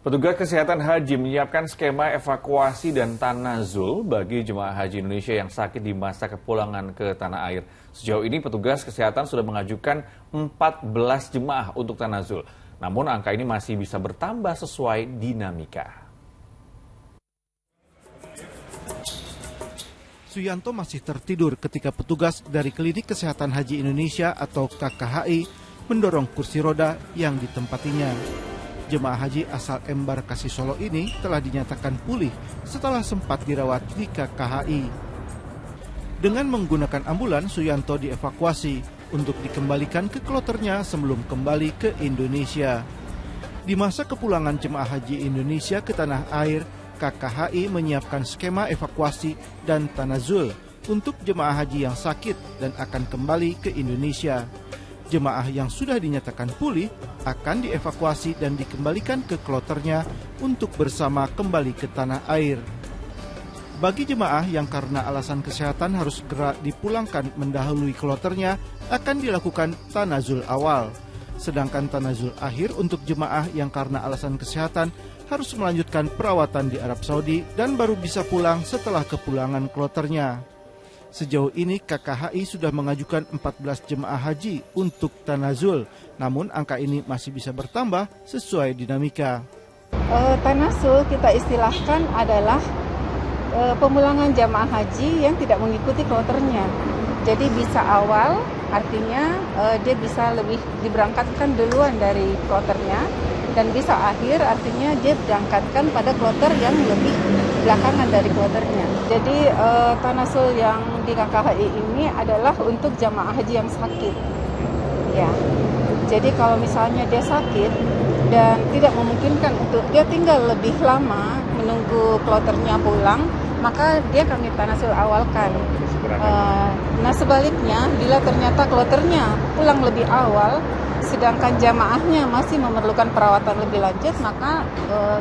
Petugas kesehatan haji menyiapkan skema evakuasi dan tanazul bagi jemaah haji Indonesia yang sakit di masa kepulangan ke tanah air. Sejauh ini petugas kesehatan sudah mengajukan 14 jemaah untuk tanazul. Namun angka ini masih bisa bertambah sesuai dinamika. Suyanto masih tertidur ketika petugas dari Klinik Kesehatan Haji Indonesia atau KKHI mendorong kursi roda yang ditempatinya. Jemaah haji asal Embarkasi Solo ini telah dinyatakan pulih setelah sempat dirawat di KKHI. Dengan menggunakan ambulan, Suyanto dievakuasi untuk dikembalikan ke kloternya sebelum kembali ke Indonesia. Di masa kepulangan jemaah haji Indonesia ke tanah air, KKHI menyiapkan skema evakuasi dan tanazul untuk jemaah haji yang sakit dan akan kembali ke Indonesia. Jemaah yang sudah dinyatakan pulih akan dievakuasi dan dikembalikan ke kloternya untuk bersama kembali ke tanah air. Bagi jemaah yang karena alasan kesehatan harus segera dipulangkan mendahului kloternya, akan dilakukan tanazul awal. Sedangkan tanazul akhir untuk jemaah yang karena alasan kesehatan harus melanjutkan perawatan di Arab Saudi dan baru bisa pulang setelah kepulangan kloternya. Sejauh ini KKHI sudah mengajukan 14 jemaah haji untuk tanazul, namun angka ini masih bisa bertambah sesuai dinamika. Tanazul kita istilahkan adalah pemulangan jemaah haji yang tidak mengikuti kloternya. Jadi bisa awal, artinya dia bisa lebih diberangkatkan duluan dari kloternya, dan bisa akhir, artinya dia berangkatkan pada kloter yang lebih belakangan dari kloternya. Jadi tanazul yang di KKHI ini adalah untuk jamaah haji yang sakit. Ya. Jadi kalau misalnya dia sakit dan tidak memungkinkan untuk dia tinggal lebih lama menunggu kloternya pulang, maka dia kami tanazul awalkan. Nah sebaliknya, bila ternyata kloternya pulang lebih awal, sedangkan jamaahnya masih memerlukan perawatan lebih lanjut, maka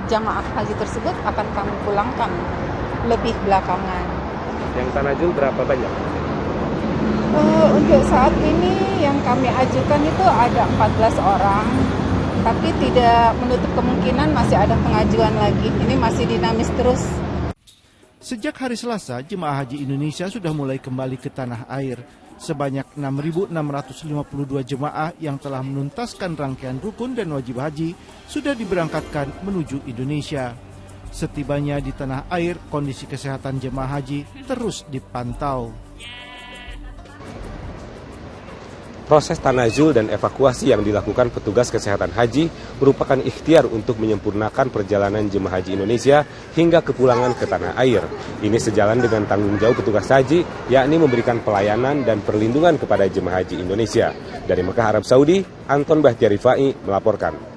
jamaah haji tersebut akan kami pulangkan lebih belakangan. Yang tanazul berapa banyak? Untuk saat ini yang kami ajukan itu ada 14 orang, tapi tidak menutup kemungkinan masih ada pengajuan lagi. Ini masih dinamis terus. Sejak hari Selasa, jemaah haji Indonesia sudah mulai kembali ke tanah air. Sebanyak 6.652 jemaah yang telah menuntaskan rangkaian rukun dan wajib haji sudah diberangkatkan menuju Indonesia. Setibanya di tanah air, kondisi kesehatan jemaah haji terus dipantau. Proses tanazul dan evakuasi yang dilakukan petugas kesehatan haji merupakan ikhtiar untuk menyempurnakan perjalanan jemaah haji Indonesia hingga kepulangan ke tanah air. Ini sejalan dengan tanggung jawab petugas haji, yakni memberikan pelayanan dan perlindungan kepada jemaah haji Indonesia. Dari Mekah, Arab Saudi, Anton Bahtiar Rifai melaporkan.